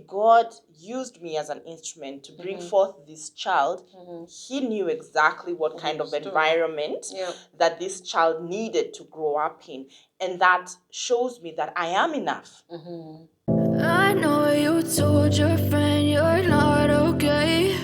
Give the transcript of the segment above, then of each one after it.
God used me as an instrument to bring forth this child, he knew exactly what kind of environment that this child needed to grow up in. And that shows me that I am enough. I know you told your friend you're not okay.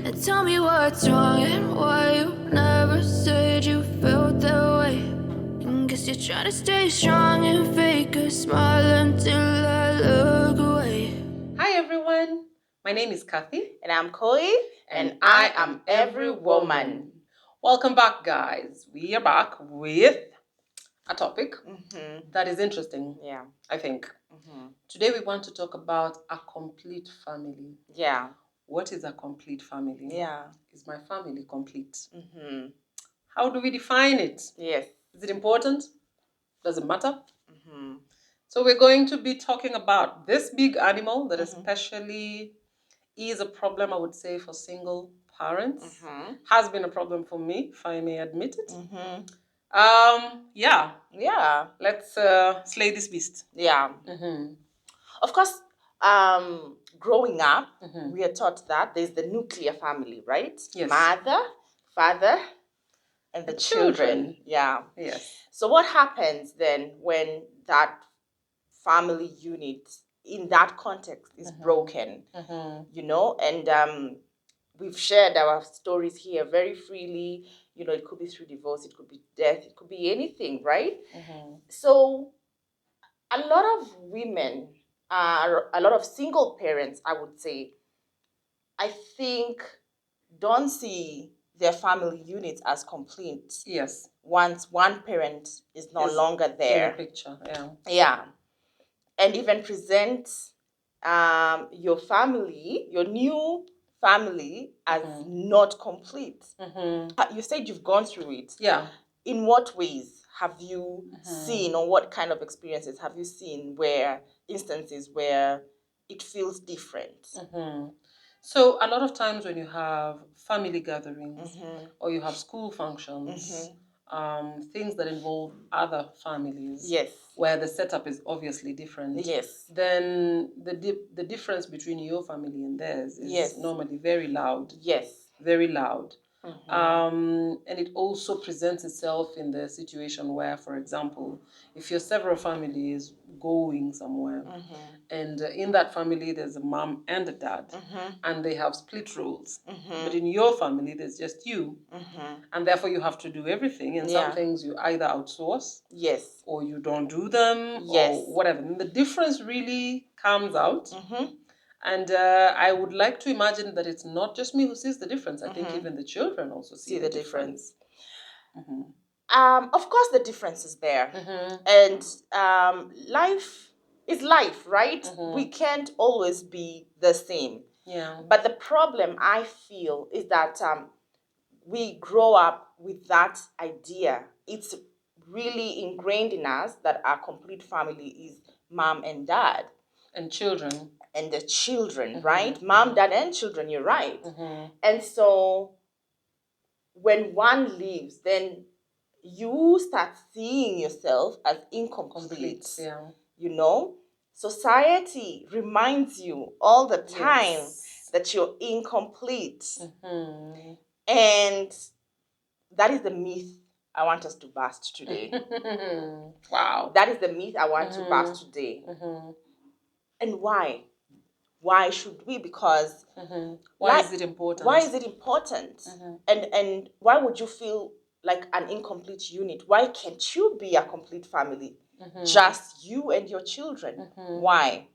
And tell me what's wrong and why you never said you felt that way. And guess you're trying to stay strong and fake a smile until I look away. Hi everyone, my name is Kathy. And I'm Koi, and I am every woman. Welcome back, guys. We are back with a topic that is interesting, I think. Today we want to talk about a complete family. Yeah. What is a complete family? Yeah. Is my family complete? How do we define it? Yes. Is it important? Does it matter? So we're going to be talking about this big animal that especially is a problem, I would say, for single parents. Has been a problem for me, if I may admit it. Yeah. Let's slay this beast. Yeah. Of course, growing up, we are taught that there's the nuclear family, right? Yes. Mother, father, and the children. Yeah. Yes. So what happens then when that family unit in that context is broken? You know, and we've shared our stories here very freely. You know, it could be through divorce, it could be death, it could be anything, right? So a lot of women, a lot of single parents, I would say, I think don't see their family units as complete. Yes. Once one parent is no longer there. In the picture, yeah. Yeah. And even present your family, your new family, as not complete. You said you've gone through it. Yeah. In what ways have you seen, or what kind of experiences have you seen instances where it feels different? So a lot of times when you have family gatherings or you have school functions, things that involve other families, Yes, where the setup is obviously different, yes, then the difference between your family and theirs is normally very loud. Yes. Very loud. And it also presents itself in the situation where, for example, if you're several families going somewhere, and in that family there's a mom and a dad, and they have split roles, but in your family there's just you, and therefore you have to do everything, and some things you either outsource, or you don't do them, or whatever. And the difference really comes out. And I would like to imagine that it's not just me who sees the difference. I think even the children also see the difference. Of course, the difference is there. And life is life, right? We can't always be the same. Yeah. But the problem, I feel, is that we grow up with that idea. It's really ingrained in us that our complete family is mom and dad. And children. And the children, right? Mom, dad, and children, you're right. And so when one leaves, then you start seeing yourself as incomplete. You know? Society reminds you all the time that you're incomplete. And that is the myth I want us to bust today. Wow. That is the myth I want to bust today. And why? Why should we? Because why is it important? Why is it important? And why would you feel like an incomplete unit? Why can't you be a complete family? Just you and your children. Why?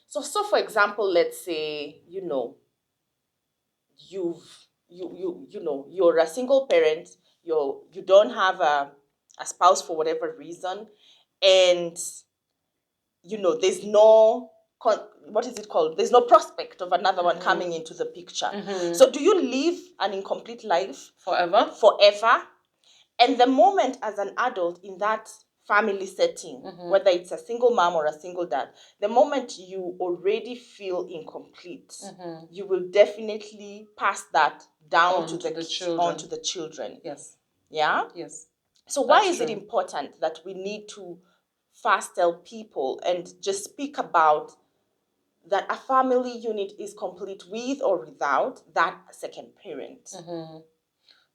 So for example, let's say, you know, you're a single parent, you don't have a spouse for whatever reason, and you know, there's no what is it called? There's no prospect of another one coming into the picture. So do you live an incomplete life forever? Forever. And the moment as an adult in that family setting, whether it's a single mom or a single dad, the moment you already feel incomplete, you will definitely pass that down to the children. Yes. Yeah? Yes. So why is it important that we need to fast tell people and just speak about that a family unit is complete with or without that second parent. Mm-hmm.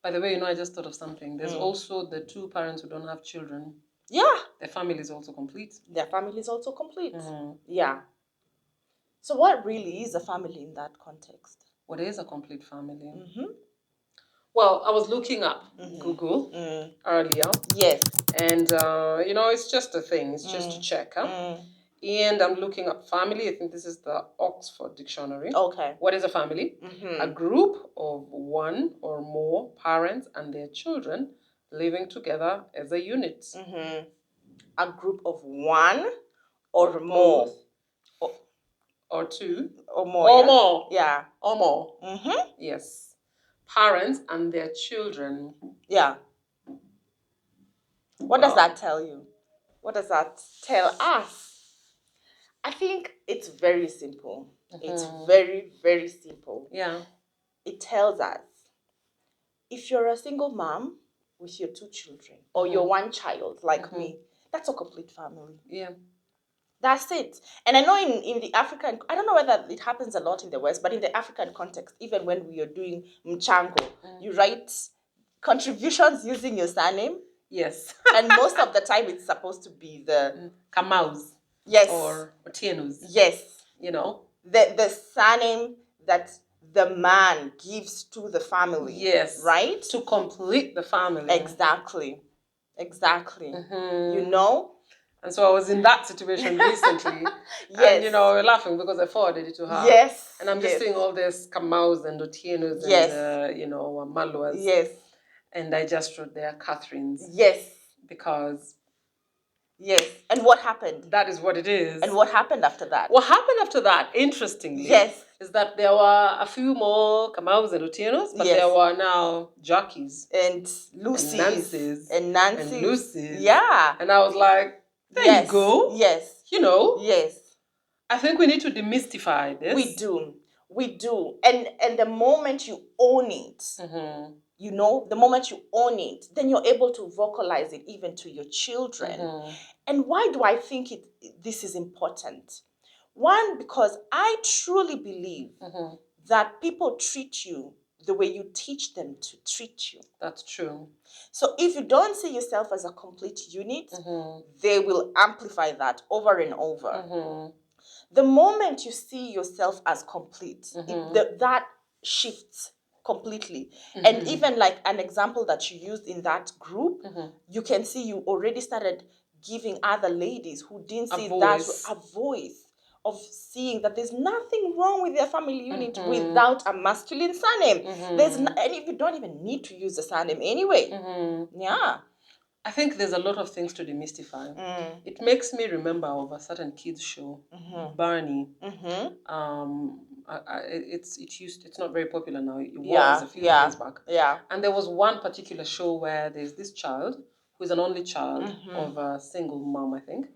By the way, I just thought of something. There's also the two parents who don't have children. Yeah. Their family is also complete. Their family is also complete. Mm-hmm. Yeah. So what really is a family in that context? What is a complete family? Mm-hmm. Well, I was looking up Google earlier. Yes. And, it's just a thing. It's just to check. Huh? And I'm looking up family. I think this is the Oxford Dictionary. Okay. What is a family? A group of one or more parents and their children living together as a unit. A group of one or more. Or two. Or more. Or yeah? more. Yeah. Or more. Yes. Parents and their children. Yeah. What does that tell you? What does that tell us? I think it's very simple. It's very, very simple. Yeah. It tells us if you're a single mom with your two children or your one child, like me, that's a complete family. Yeah. That's it. And I know in the African, I don't know whether it happens a lot in the West, but in the African context, even when we are doing mchango, you write contributions using your surname. Yes. And most of the time it's supposed to be the Kamaus. Yes. Or Otienus. Yes. The surname that the man gives to the family. Yes. Right? To complete the family. Exactly. And so I was in that situation recently. Yes. And, we're laughing because I forwarded it to her. Yes. And I'm just seeing all this Kamaus and Otienus and, Malwas. Yes. And I just wrote there Catherine's. Yes. Because... Yes. And what happened? That is what it is. And what happened after that? What happened after that, interestingly, is that there were a few more Kamaus and Otienus, but there were now Jackies. And Lucy's. And Nancy's. And Lucy's. Yeah. And I was like, there you go. Yes. Yes. I think we need to demystify this. We do. And the moment you own it, the moment you own it, then you're able to vocalize it even to your children. And why do I think this is important? One, because I truly believe that people treat you the way you teach them to treat you. That's true. So if you don't see yourself as a complete unit, they will amplify that over and over. The moment you see yourself as complete, that shifts completely. And even like an example that you used in that group, you can see you already started giving other ladies who didn't see that a voice of seeing that there's nothing wrong with their family unit without a masculine surname. And if you don't even need to use a surname anyway. Yeah. I think there's a lot of things to demystify. It makes me remember of a certain kids show, Barney. It's not very popular now. It was a few years back. Yeah. And there was one particular show where there's this child who is an only child of a single mom, I think.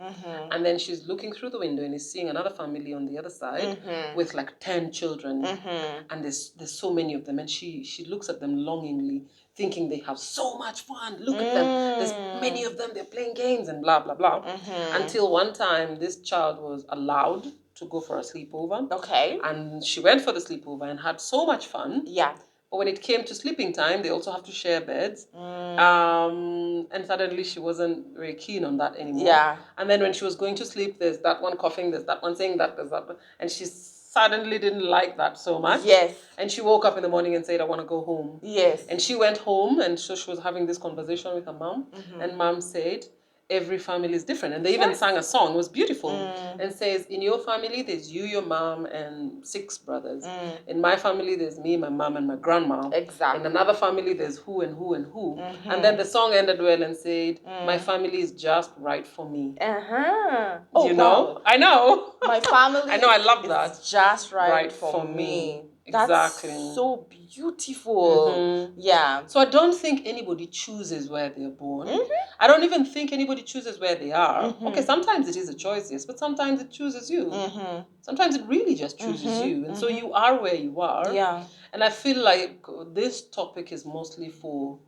And then she's looking through the window and is seeing another family on the other side with like 10 children. And there's so many of them. And she looks at them longingly, thinking they have so much fun. Look at them. There's many of them. They're playing games and blah, blah, blah. Until one time, this child was allowed to go for a sleepover. Okay. And she went for the sleepover and had so much fun. Yeah. But when it came to sleeping time, they also have to share beds. And suddenly she wasn't very keen on that anymore. Yeah. And then when she was going to sleep, there's that one coughing, there's that one saying that, there's that one. And she suddenly didn't like that so much. Yes. And she woke up in the morning and said, I want to go home. Yes. And she went home, and so she was having this conversation with her mom. And mom said, every family is different. And they even sang a song. It was beautiful. And says, in your family, there's you, your mom, and 6 brothers. In my family, there's me, my mom, and my grandma. Exactly. In another family, there's who and who and who. And then the song ended well and said, my family is just right for me. Oh, you know? Wow. I know. My family I know, I love that. Is just right for me. Exactly. That's so beautiful. Yeah. So I don't think anybody chooses where they're born. I don't even think anybody chooses where they are. Okay, sometimes it is a choice, yes, but sometimes it chooses you. Sometimes it really just chooses you. And so you are where you are. Yeah. And I feel like this topic is mostly for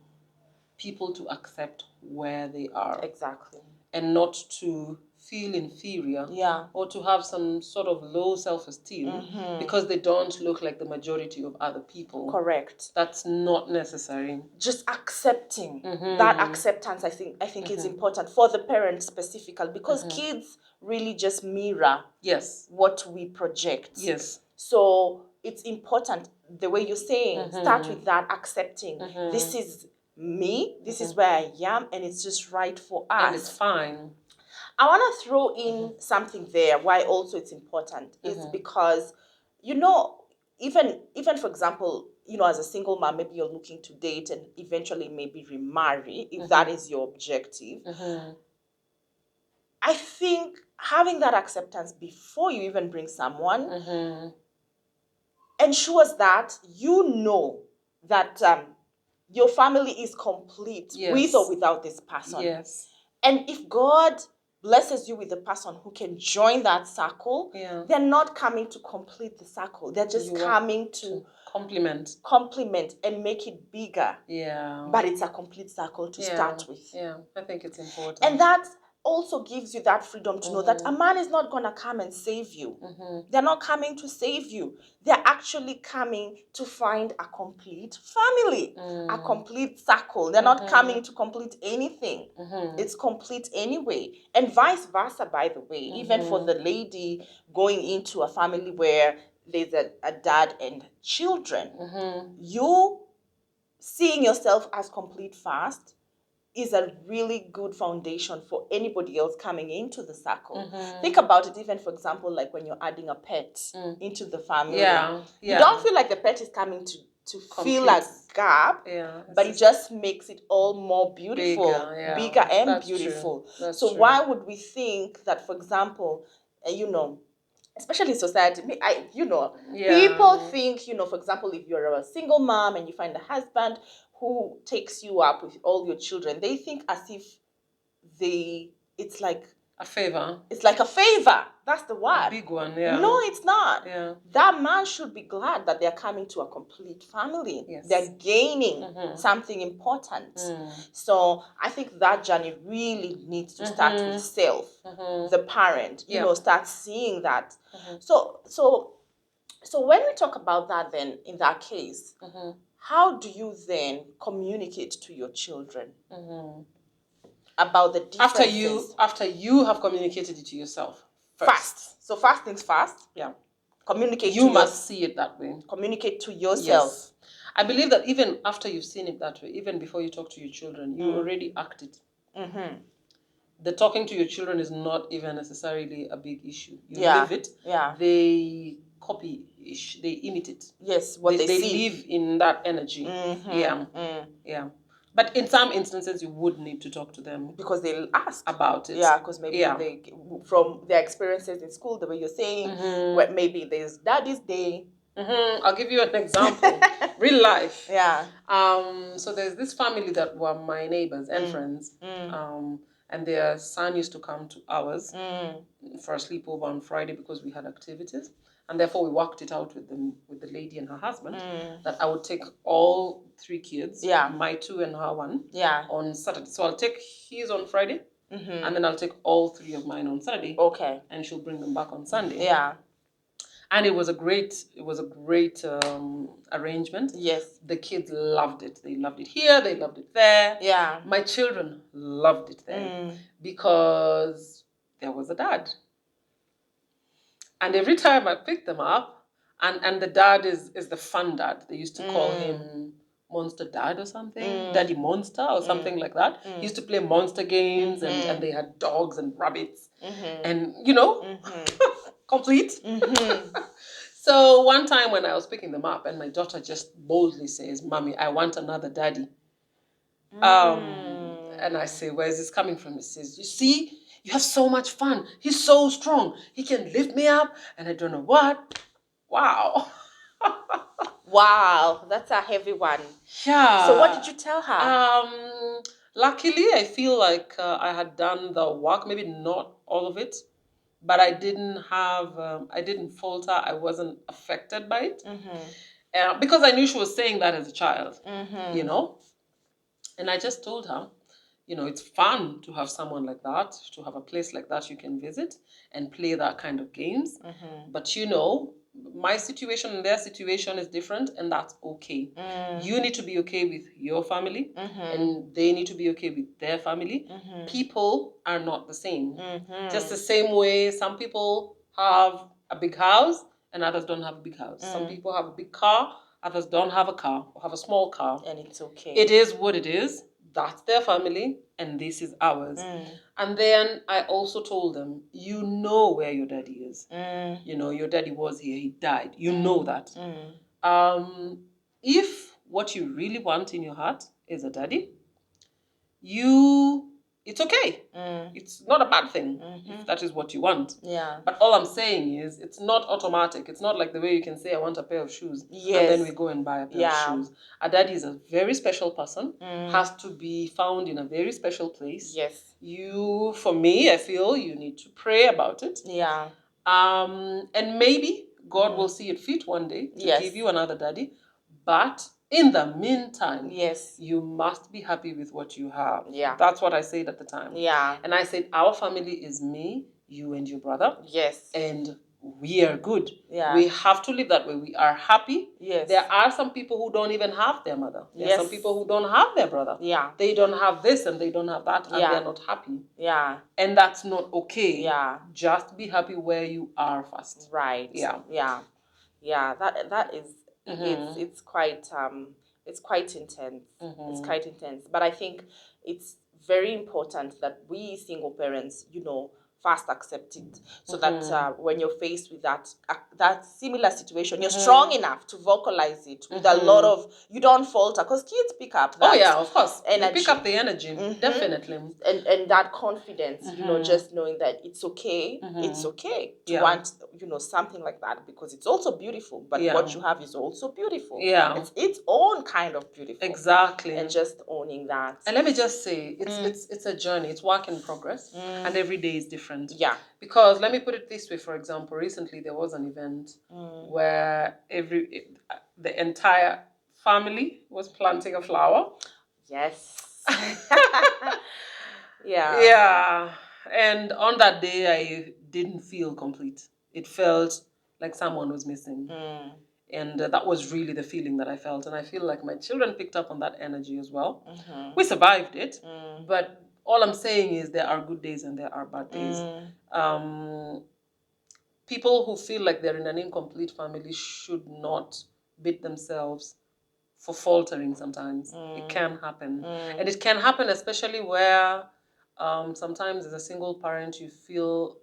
people to accept where they are. Exactly. And not to feel inferior, Yeah. or to have some sort of low self-esteem because they don't look like the majority of other people. Correct. That's not necessary. Just accepting that acceptance, I think is important for the parents specifically, because kids really just mirror what we project. Yes. So it's important, the way you're saying, start with that accepting. This is me, this is where I am, and it's just right for us. And it's fine. I want to throw in something there why also it's important is because, you know, even for example, you know, as a single mom, maybe you're looking to date and eventually maybe remarry, if that is your objective. I think having that acceptance before you even bring someone ensures that you know that your family is complete with or without this person. Yes. And if God blesses you with a person who can join that circle, they're not coming to complete the circle. They're just coming to complement and make it bigger. Yeah. But it's a complete circle to start with. Yeah, I think it's important. And that also gives you that freedom to know that a man is not going to come and save you. They're not coming to save you. They're actually coming to find a complete family, a complete circle. They're not coming to complete anything. It's complete anyway. And vice versa, by the way, even for the lady going into a family where there's a dad and children, you seeing yourself as complete first is a really good foundation for anybody else coming into the circle. Think about it, even for example, like when you're adding a pet into the family. You don't feel like the pet is coming to fill a gap, but it just makes it all more beautiful, bigger and That's beautiful. So why would we think that, for example, you know, especially in society, people think, you know, for example, if you're a single mom and you find a husband who takes you up with all your children, they think as if it's like a favor. It's like a favor. That's the word. A big one, yeah. No, it's not. Yeah. That man should be glad that they're coming to a complete family. Yes. They're gaining something important. So I think that journey really needs to start with self, the parent. You know, start seeing that. So when we talk about that, then in that case, how do you then communicate to your children about the differences? After you have communicated it to yourself first. So first things first. Yeah. Communicate. You must see it that way. Communicate to yourself. Yes. I believe that even after you've seen it that way, even before you talk to your children, you already acted. The talking to your children is not even necessarily a big issue. You live it. Yeah. They copy, they imitate. Yes, what they see. Live in that energy. Yeah. But in some instances, you would need to talk to them. Because they'll ask. About it. Yeah, because maybe they, from their experiences in school, the way you're saying, where maybe there's Daddy's Day. I'll give you an example. Real life. Yeah. So there's this family that were my neighbors and friends. And their son used to come to ours for a sleepover on Friday because we had activities. And therefore, we worked it out with the lady and her husband that I would take all 3 kids, my 2 and her 1, on Saturday. So I'll take his on Friday, and then I'll take all 3 of mine on Saturday. Okay. And she'll bring them back on Sunday. Yeah. And it was a great arrangement. Yes. The kids loved it. They loved it here. They loved it there. Yeah. My children loved it there because there was a dad. And every time I picked them up, and the dad is the fun dad. They used to call him Monster Dad or something, Daddy Monster or something like that. He used to play monster games, and they had dogs and rabbits, and complete. So one time when I was picking them up, and my daughter just boldly says, "Mommy, I want another daddy." And I say, "Where is this coming from?" He says, "You see, you have so much fun. He's so strong. He can lift me up, and I don't know what." Wow. Wow, that's a heavy one. Yeah. So what did you tell her? Luckily, I feel like I had done the work. Maybe not all of it, but I didn't falter. I wasn't affected by it because I knew she was saying that as a child, you know. And I just told her, it's fun to have someone like that, to have a place like that you can visit and play that kind of games. But my situation and their situation is different, and that's okay. You need to be okay with your family, and they need to be okay with their family. People are not the same. Just the same way some people have a big house and others don't have a big house. Some people have a big car, others don't have a car or have a small car. And it's okay. It is what it is. That's their family, and this is ours. And then I also told them, you know where your daddy is. Your daddy was here, he died. You know that. If what you really want in your heart is a daddy, it's okay. It's not a bad thing if that is what you want. Yeah. But all I'm saying is, it's not automatic. It's not like the way you can say, I want a pair of shoes. Yes. And then we go and buy a pair of shoes. A daddy is a very special person, has to be found in a very special place. Yes. For me, I feel you need to pray about it. Yeah. And maybe God will see it fit one day to give you another daddy. But in the meantime, you must be happy with what you have. Yeah. That's what I said at the time. Yeah. And I said, our family is me, you and your brother. Yes. And we are good. Yeah. We have to live that way. We are happy. Yes. There are some people who don't even have their mother. There are some people who don't have their brother. Yeah. They don't have this and they don't have that, and they're not happy. Yeah. And that's not okay. Yeah. Just be happy where you are first. Right. Yeah. Yeah. Yeah. That is it's quite intense. It's quite intense. But I think it's very important that we single parents, fast accept it, so that when you're faced with that similar situation, you're strong enough to vocalize it with a lot of, you don't falter, because kids pick up that. Oh yeah, of course. Energy. You pick up the energy, definitely. And that confidence, just knowing that it's okay, it's okay to want, something like that, because it's also beautiful, but what you have is also beautiful. Yeah. It's its own kind of beautiful. Exactly. And just owning that. And let me just say, it's a journey, it's work in progress, and every day is different. Yeah. Because let me put it this way, for example, recently there was an event where the entire family was planting a flower. Yes. Yeah. Yeah. And on that day, I didn't feel complete. It felt like someone was missing. And that was really the feeling that I felt. And I feel like my children picked up on that energy as well. We survived it. But all I'm saying is there are good days and there are bad days. People who feel like they're in an incomplete family should not beat themselves for faltering sometimes. It can happen. And it can happen especially where sometimes as a single parent you feel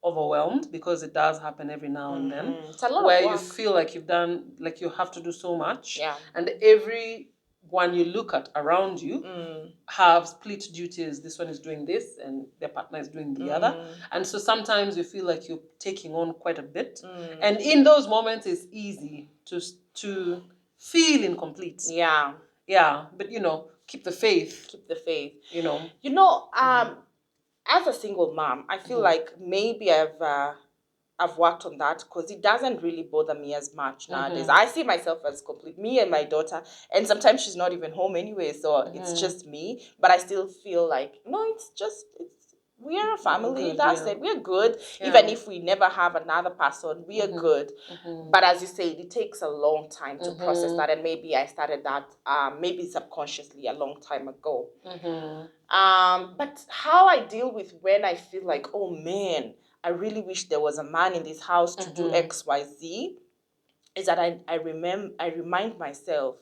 overwhelmed, because it does happen every now and then, it's a lot where of work. you feel like you have to do so much. Yeah. And everyone you look at around you have split duties. This one is doing this and their partner is doing the other. And so sometimes you feel like you're taking on quite a bit. And in those moments it's easy to feel incomplete. Yeah. Yeah. But keep the faith. Keep the faith. As a single mom, I feel like maybe I've worked on that, because it doesn't really bother me as much nowadays. I see myself as complete, me and my daughter, and sometimes she's not even home anyway, so it's just me. But I still feel like, no, we are a family. Good, that's it. We're good. Yeah. Even if we never have another person, we are good. But as you say, it takes a long time to process that. And maybe I started that maybe subconsciously a long time ago. But how I deal with when I feel like, oh man, I really wish there was a man in this house to do X, Y, Z, is that I remind myself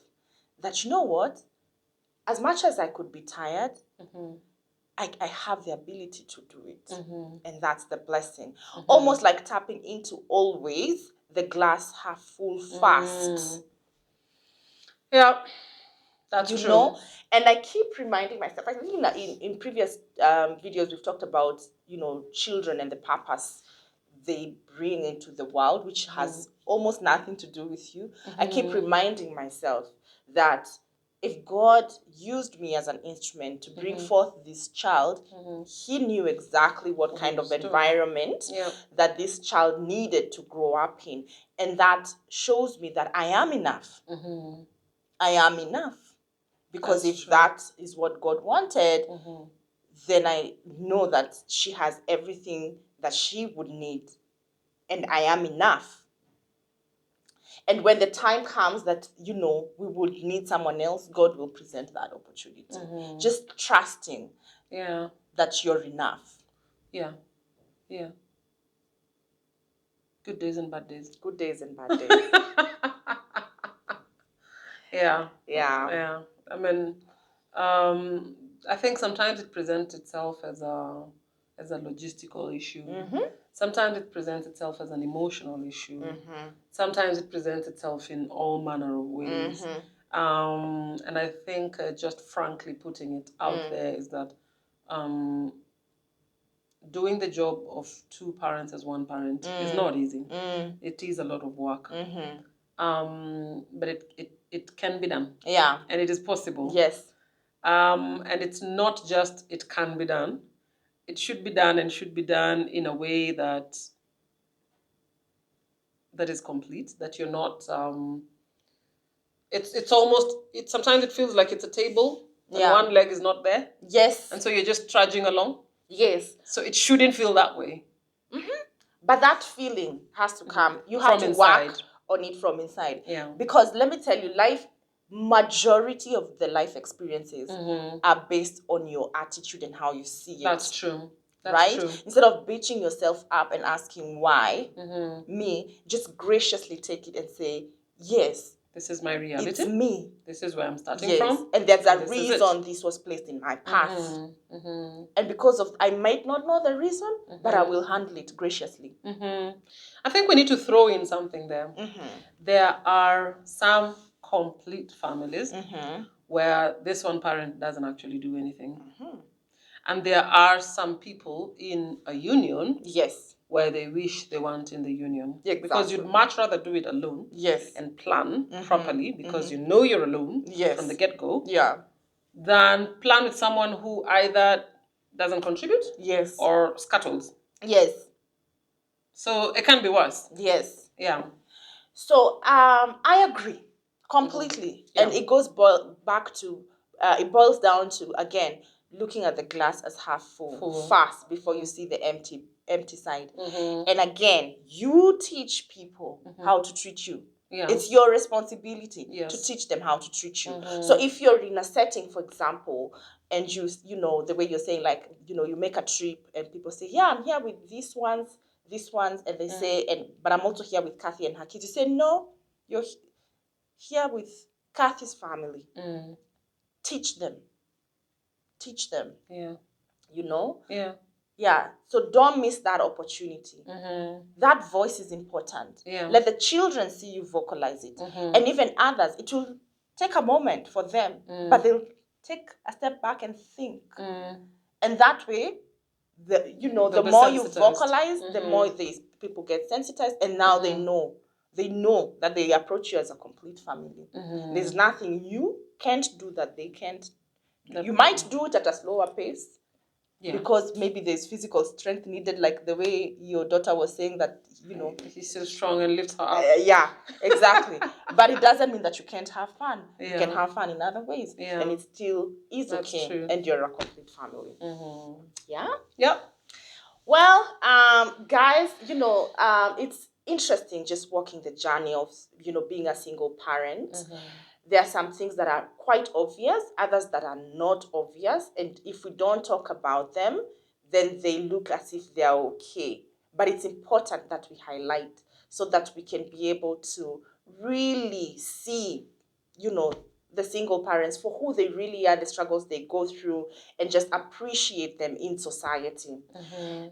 that, you know what? As much as I could be tired, I have the ability to do it. And that's the blessing. Almost like tapping into always the glass half full fast. Yeah, that's true. You know? And I keep reminding myself, I think in previous videos we've talked about, children and the purpose they bring into the world, which has almost nothing to do with you. I keep reminding myself that if God used me as an instrument to bring forth this child, he knew exactly what kind of environment that this child needed to grow up in. And that shows me that I am enough. I am enough. Because That's if true. that is what God wanted, then I know that she has everything that she would need, and I am enough. And when the time comes that, we will need someone else, God will present that opportunity. Just trusting that you're enough. Yeah. Good days and bad days. Good days and bad days. Yeah. Yeah. I mean, I think sometimes it presents itself as a logistical issue. Sometimes it presents itself as an emotional issue. Sometimes it presents itself in all manner of ways. And I think just frankly putting it out there is that doing the job of two parents as one parent is not easy. It is a lot of work. But it can be done. Yeah. And it is possible. Yes. And it's not just it can be done. It should be done, and should be done in a way that is complete, that you're not it's almost, sometimes it feels like it's a table and one leg is not there. Yes. And so you're just trudging along. Yes. So it shouldn't feel that way. But that feeling has to come. You have to work on it from inside. Yeah. Because let me tell you, majority of the life experiences are based on your attitude and how you see it. That's true. That's true. Instead of beating yourself up and asking why, just graciously take it and say, yes, this is my reality. It's me. This is where I'm starting from. And there's a reason this was placed in my path. And because of, I might not know the reason, but I will handle it graciously. I think we need to throw in something there. There are some complete families where this one parent doesn't actually do anything. And there are some people in a union where they wish they weren't in the union. Exactly. Because you'd much rather do it alone and plan properly, because you know you're alone from the get-go, than plan with someone who either doesn't contribute or scuttles. So it can be worse. Yeah. So I agree completely. And it goes back to, it boils down to, again, looking at the glass as half full first before you see the empty side. And again, you teach people how to treat you. It's your responsibility to teach them how to treat you. So if you're in a setting, for example, and you the way you're saying, like, you make a trip and people say, yeah, I'm here with these ones, and they say, but I'm also here with Kathy and her kids. You say, no, you're here with Kathy's family. Teach them. So don't miss that opportunity. That voice is important. Let the children see you vocalize it. And even others, it will take a moment for them, but they'll take a step back and think. And that way, the more you vocalize, the more these people get sensitized, and now they know that they approach you as a complete family. There's nothing you can't do that they can't. You might do it at a slower pace, because maybe there's physical strength needed, like the way your daughter was saying that, he's so strong and lifts her up. Yeah, exactly. But it doesn't mean that you can't have fun. You can have fun in other ways, and it still is That's okay. True. And you're a complete family. Yeah. Yep. Well, guys, it's interesting just walking the journey of being a single parent. There are some things that are quite obvious, others that are not obvious. And if we don't talk about them, then they look as if they are okay. But it's important that we highlight so that we can be able to really see, the single parents for who they really are, the struggles they go through, and just appreciate them in society.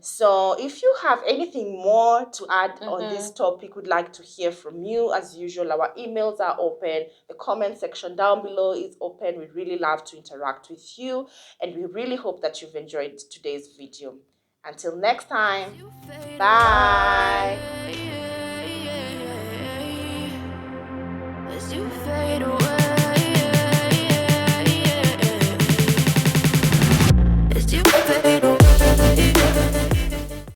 So if you have anything more to add on this topic, we'd like to hear from you. As usual, our emails are open. The comment section down below is open. We really love to interact with you, and we really hope that you've enjoyed today's video. Until next time, bye.